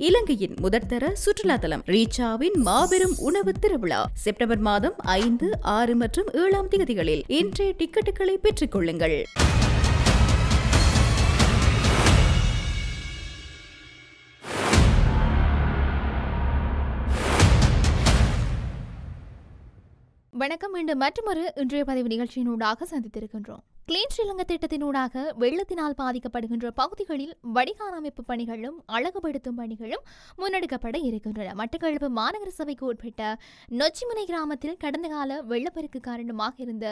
இலங்கையின் முதற்தர சுற்றுலா தலம் ரீச்சாவின் மாபெரும் உணவு திருவிழா செப்டம்பர் மாதம் 5, 6 மற்றும் 7ஆம் தேதிகளில் இன்றைய டிக்கெட்டுகளை பெற்றுக் கொள்ளுங்கள். வணக்கம். மீண்டும் மற்றொரு இன்றைய பதிவு நிகழ்ச்சியினூடாக சந்தித்திருக்கின்றோம். கிளீன் ஸ்ரீலங்கா திட்டத்தினூடாக வெள்ளத்தினால் பாதிக்கப்படுகின்ற பகுதிகளில் வடிகால் அமைப்பு பணிகளும் அழகுபடுத்தும் பணிகளும் முன்னெடுக்கப்பட இருக்கின்றன. மட்டக்களப்பு மாநகர சபைக்கு உட்பட்ட நொச்சிமுனை கிராமத்தில் கடந்த கால வெள்ளப்பெருக்கு காரணமாக இருந்த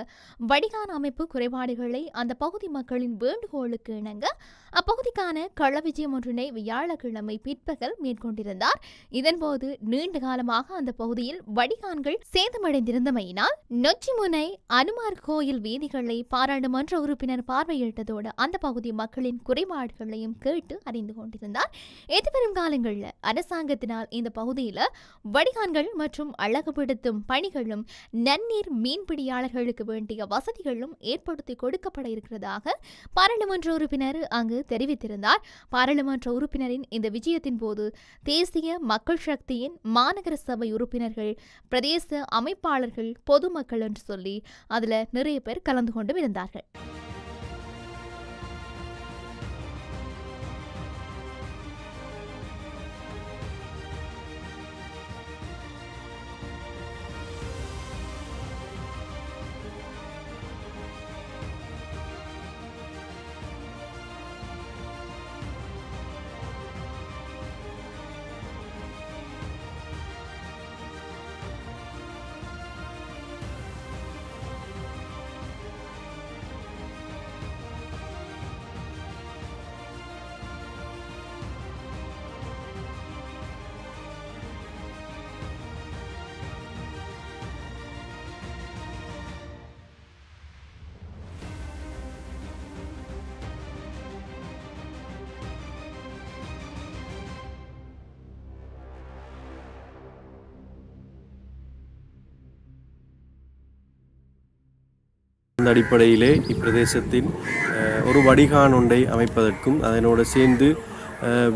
வடிகால் அமைப்பு குறைபாடுகளை அந்த பகுதி மக்களின் வேண்டுகோளுக்கு இணங்க அப்பகுதிக்கான கள விஜயம் ஒன்றினை வியாழக்கிழமை பிற்பகல் மேற்கொண்டிருந்தார். இதன்போது நீண்ட காலமாக அந்த பகுதியில் வடிகான்கள் சேதமடைந்திருந்தமையினால் நொச்சிமுனை அனுமார் கோயில் வீதிகளை பாராளுமன்ற உறுப்பினர் பார்வையிட்டதோடு அந்த பகுதி மக்களின் குறைபாடுகளையும் கேட்டு அறிந்து கொண்டிருந்தார். எதிர்வரும் காலங்களில் அரசாங்கத்தினால் இந்த பகுதியில் வடிகான்கள் மற்றும் அழகுபடுத்தும் பணிகளும் நன்னீர் மீன்பிடியாளர்களுக்கு வேண்டிய வசதிகளும் ஏற்படுத்தி கொடுக்கப்பட இருக்கிறதாக பாராளுமன்ற உறுப்பினர் அங்கு தெரிவித்திருந்தார். பாராளுமன்ற உறுப்பினரின் இந்த விஜயத்தின் போது தேசிய மக்கள் சக்தியின் மாநகர சபை உறுப்பினர்கள், பிரதேச அமைப்பாளர்கள், பொதுமக்கள் என்று சொல்லி அதுல நிறைய பேர் கலந்து கொண்டு இருந்தார்கள். இந்த அடிப்படையிலே இப்பிரதேசத்தில் ஒரு வடிகான் ஒன்றை அமைப்பதற்கும் அதனோடு சேர்ந்து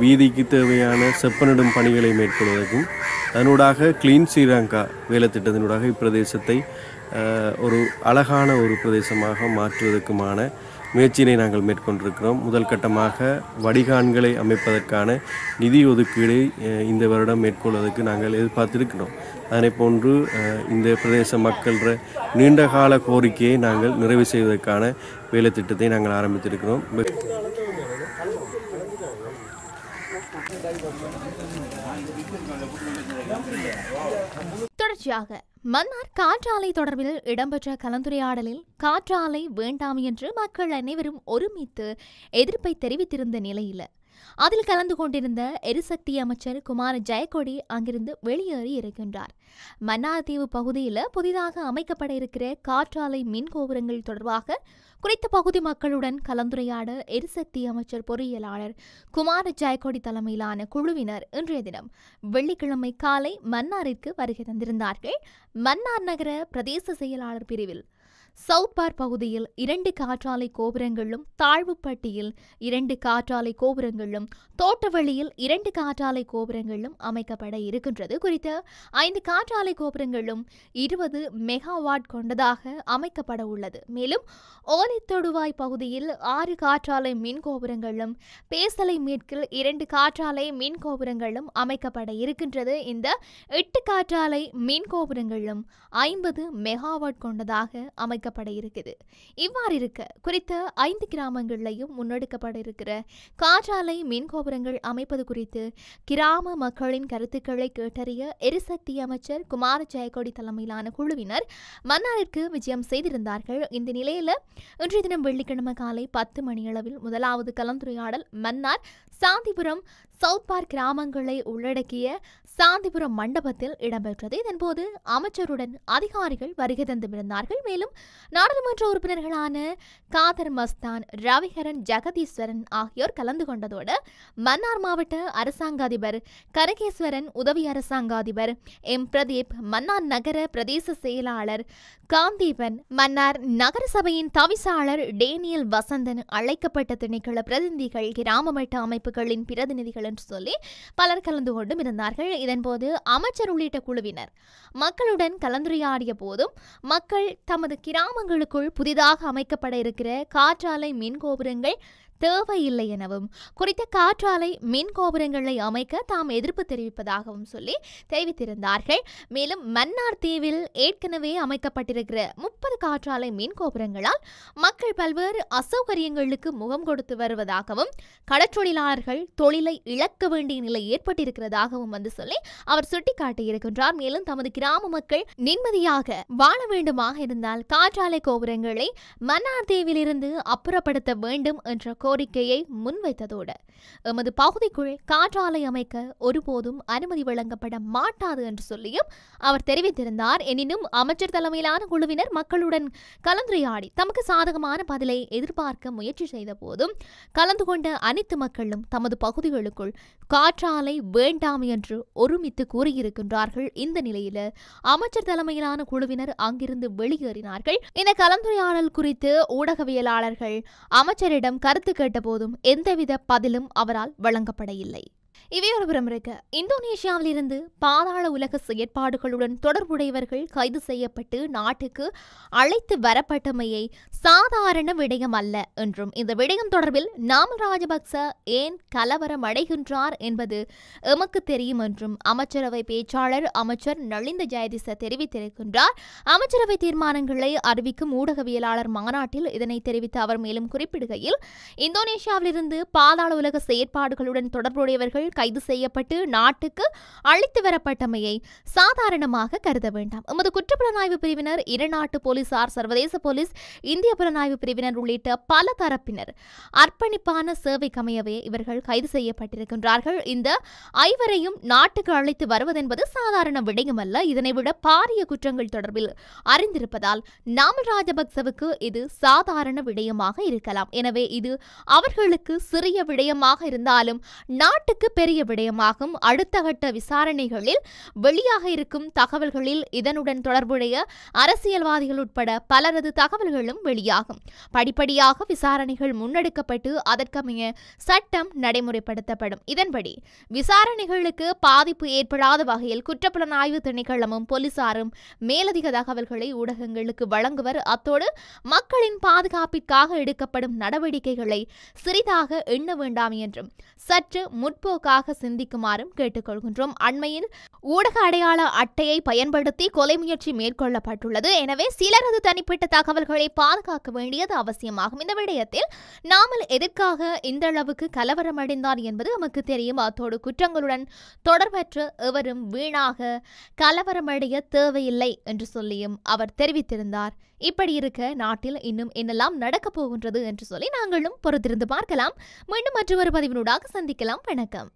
வீதிக்கு தேவையான செப்பனிடும் பணிகளை மேற்கொள்வதற்கும் அதனூடாக கிளீன் ஸ்ரீலங்கா வேலைத்திட்டத்தினூடாக இப்பிரதேசத்தை ஒரு அழகான ஒரு பிரதேசமாக மாற்றுவதற்குமான முயற்சியினை நாங்கள் மேற்கொண்டிருக்கிறோம். முதல் கட்டமாக வடிகான்களை அமைப்பதற்கான நிதி ஒதுக்கீடை இந்த வருடம் மேற்கொள்வதற்கு நாங்கள் எதிர்பார்த்திருக்கிறோம். அதனை போன்று இந்த பிரதேச மக்கள நீண்டகால கோரிக்கையை நாங்கள் நிறைவு செய்வதற்கான வேலை திட்டத்தை நாங்கள் ஆரம்பித்திருக்கிறோம். தொடர்ச்சியாக மன்னார் காற்றாலை தொடர்பில் இடம்பெற்ற கலந்துரையாடலில் காற்றாலை வேண்டாம் என்று மக்கள் அனைவரும் ஒருமித்து எதிர்ப்பை தெரிவித்திருந்த நிலையில் அதில் கலந்து கொண்டிருந்த எரிசக்தி அமைச்சர் குமார ஜெயக்கொடி அங்கிருந்து வெளியேறி இருக்கின்றார். மன்னார்தீவு பகுதியில் புதிதாக அமைக்கப்பட இருக்கிற காற்றாலை மின் கோபுரங்கள் தொடர்பாக குறித்த பகுதி மக்களுடன் கலந்துரையாட எரிசக்தி அமைச்சர் பொறியியலாளர் குமார ஜெயக்கொடி தலைமையிலான குழுவினர் இன்றைய தினம் வெள்ளிக்கிழமை காலை மன்னாரிற்கு வருகை தந்திருந்தார்கள். மன்னார் நகர பிரதேச செயலாளர் பிரிவில் சவுத் பார்க் பகுதியில் 2 காற்றாலை கோபுரங்களும், தாழ்வுப்பட்டியில் 2 காற்றாலை கோபுரங்களும், தோட்டவழியில் 2 காற்றாலை கோபுரங்களும் அமைக்கப்பட இருக்கின்றது. குறித்த 5 காற்றாலை கோபுரங்களும் 20 மெகாவாட் கொண்டதாக அமைக்கப்பட உள்ளது. மேலும் ஓலைத்தொடுவாய் பகுதியில் 6 காற்றாலை மின் கோபுரங்களும், பேசலை மேற்கில் 2 காற்றாலை மின் கோபுரங்களும் அமைக்கப்பட இருக்கின்றது. இந்த 8 காற்றாலை மின் கோபுரங்களும் 50 மெகாவாட் கொண்டதாக அமைக்கப்பட இருக்குது. இவ்வாறு இருக்க குறித்த 5 கிராமங்களிலையும் முன்னெடுக்கப்பட இருக்கிற காற்றாலை மின் கோபுரங்கள் அமைப்பது குறித்து கிராம மக்களின் கருத்துக்களை கேட்டறிய எரிசக்தி அமைச்சர் குமார ஜெயக்கொடி தலைமையிலான குழுவினர் மன்னாரிற்கு விஜயம் செய்திருந்தார்கள். இந்த நிலையில இன்றைய தினம் வெள்ளிக்கிழமை காலை 10 மணியளவில் முதலாவது கலந்துரையாடல் மன்னார், சாந்திபுரம், சவுத் பார்க் கிராமங்களை உள்ளடக்கிய சாந்திபுரம் மண்டபத்தில் இடம்பெற்றது. இதன்போது அமைச்சருடன் அதிகாரிகள் வருகை தந்திருந்தார்கள். மேலும் நாடாளுமன்ற உறுப்பினர்களான காதர் மஸ்தான், ரவிகரன், ஜெகதீஸ்வரன் ஆகியோர் கலந்து கொண்டதோடு மன்னார் மாவட்ட அரசாங்க அதிபர் கரகேஸ்வரன், உதவி அரசாங்க அதிபர் எம் பிரதீப், மன்னார் நகர பிரதேச செயலாளர் காந்தீபன், மன்னார் நகரசபையின் தவிசாளர் டேனியல் வசந்தன், அழைக்கப்பட்ட திணைக்கள பிரதிநிதிகள், கிராம மட்ட அமைப்புகளின் பிரதிநிதிகள் என்று சொல்லி பலர் கலந்து கொண்டும் இருந்தார்கள். இதன்போது அமைச்சர் உள்ளிட்ட குழுவினர் மக்களுடன் கலந்துரையாடிய போதும் மக்கள் தமது கிராமங்களுக்குள் புதிதாக அமைக்கப்பட இருக்கிற காற்றாலை மின் கோபுரங்கள் தேவையில்லை எனவும் குறித்த காற்றாலை மின் கோபுரங்களை அமைக்க தாம் எதிர்ப்பு தெரிவிப்பதாகவும் சொல்லி தெரிவித்திருந்தார்கள். மேலும் மன்னார் தீவில் ஏற்கனவே அமைக்கப்பட்டிருக்கிற 30 காற்றாலை மின் கோபுரங்களால் மக்கள் பல்வேறு அசௌகரியங்களுக்கு முகம் கொடுத்து வருவதாகவும் கடற்றொழிலாளர்கள் தொழிலை இழக்க வேண்டிய நிலை ஏற்பட்டிருக்கிறதாகவும் சொல்லி அவர் சுட்டிக்காட்டியிருக்கின்றார். மேலும் தமது கிராம மக்கள் நிம்மதியாக வாழ வேண்டுமாக இருந்தால் காற்றாலை கோபுரங்களை மன்னார் தீவிலிருந்து அப்புறப்படுத்த வேண்டும் என்ற கோரிக்கையை முன்வைத்ததோடு எமது பகுதிக்குள் காற்றாலை அமைக்க ஒருபோதும் அனுமதி வழங்கப்பட மாட்டாது என்று சொல்லியும் அவர் தெரிவித்திருந்தார். எனினும் அமைச்சர் தலைமையிலான குழுவினர் மக்களுடன் கலந்துரையாடி தமக்கு சாதகமான பதிலை எதிர்பார்க்க முயற்சி செய்த போதும் கலந்து கொண்ட அனைத்து மக்களும் தமது பகுதிகளுக்குள் காற்றாலை வேண்டாம் என்று ஒருமித்து கூறியிருக்கின்றார்கள். இந்த நிலையில் அமைச்சர் தலைமையிலான குழுவினர் அங்கிருந்து வெளியேறினார்கள். இந்த கலந்துரையாடல் குறித்து ஊடகவியலாளர்கள் அமைச்சரிடம் கருத்து கேட்டபோதும் எந்தவித பதிலும் அவரால் வழங்கப்பட இல்லை. இவையொருபுறம் இருக்க, இந்தோனேஷியாவிலிருந்து பாதாள உலக செயற்பாடுகளுடன் தொடர்புடையவர்கள் கைது செய்யப்பட்டு நாட்டுக்கு அழைத்து வரப்பட்டமையை சாதாரண விடயம் அல்ல என்றும் இந்த விடயம் தொடர்பில் நாமல் ராஜபக்ச ஏன் கலவரம் அடைகின்றார் என்பது எமக்கு தெரியும் என்றும் அமைச்சரவை பேச்சாளர் அமைச்சர் நலிந்த ஜெயதிச தெரிவித்திருக்கின்றார். அமைச்சரவை தீர்மானங்களை அறிவிக்கும் ஊடகவியலாளர் மாநாட்டில் இதனை தெரிவித்த அவர் மேலும் குறிப்பிடுகையில், இந்தோனேஷியாவிலிருந்து பாதாள உலக செயற்பாடுகளுடன் தொடர்புடையவர்கள் கைது செய்யப்பட்டு நாட்டுக்கு அழைத்து வரப்பட்டமையை சாதாரணமாக கருத வேண்டாம். எமது குற்றப்புலனாய்வு பிரிவினர், இருநாட்டு போலீசார், சர்வதேச போலீஸ், இந்திய புலனாய்வு பிரிவினர் உள்ளிட்ட பல தரப்பினர் அர்ப்பணிப்பான சேவைக்கமையவே இவர்கள் கைது செய்யப்பட்டிருக்கின்றார்கள். இந்த ஐவரையும் நாட்டுக்கு அழைத்து வருவதென்பது சாதாரண விடயமல்ல. இதனைவிட பாரிய குற்றங்கள் தொடர்பில் அறிந்திருப்பதால் நாமல் ராஜபக்சவுக்கு இது சாதாரண விடயமாக இருக்கலாம். எனவே இது அவர்களுக்கு சிறிய விடயமாக இருந்தாலும் நாட்டுக்கு பெரிய விடயமாகும். அடுத்த கட்ட விசாரணைகளில் வெளியாக இருக்கும் தகவல்களில் இதனுடன் தொடர்புடைய அரசியல்வாதிகள் உட்பட பலரது தகவல்களும் வெளியாகும். படிப்படியாக விசாரணைகள் முன்னெடுக்கப்பட்டு அதற்கமைய சட்டம் நடைமுறைப்படுத்தப்படும். இதன்படி விசாரணைகளுக்கு பாதிப்பு ஏற்படாத வகையில் குற்றப்புலனாய்வு திணைக்களமும் போலீசாரும் மேலதிக தகவல்களை ஊடகங்களுக்கு வழங்குவர். அத்தோடு மக்களின் பாதுகாப்பிற்காக எடுக்கப்படும் நடவடிக்கைகளை சிறிதாக எண்ண வேண்டாம் என்றும் சற்று முற்போக்காக சிந்திக்குமாறும் கேட்டுக்கொள்கின்றோம். அண்மையில் ஊடக அடையாள அட்டையை பயன்படுத்தி கொலை முயற்சி மேற்கொள்ளப்பட்டுள்ளது. எனவே சிலரது தனிப்பட்ட தகவல்களை பாதுகாக்க வேண்டியது அவசியமாகும். இந்த விடயத்தில் நாமல் எதற்காக இந்த அளவுக்கு கலவரம் அடைந்தார் என்பது நமக்கு தெரியும். அத்தோடு குற்றங்களுடன் தொடர்பற்ற எவரும் வீணாக கலவரமடைய தேவையில்லை என்று சொல்லியும் அவர் தெரிவித்திருந்தார். இப்படி இருக்க நாட்டில் இன்னும் என்னெல்லாம் நடக்கப் போகின்றது என்று சொல்லி நாங்களும் பொறுத்திருந்து பார்க்கலாம். மீண்டும் மற்றொரு பதிவினூடாக சந்திக்கலாம். வணக்கம்.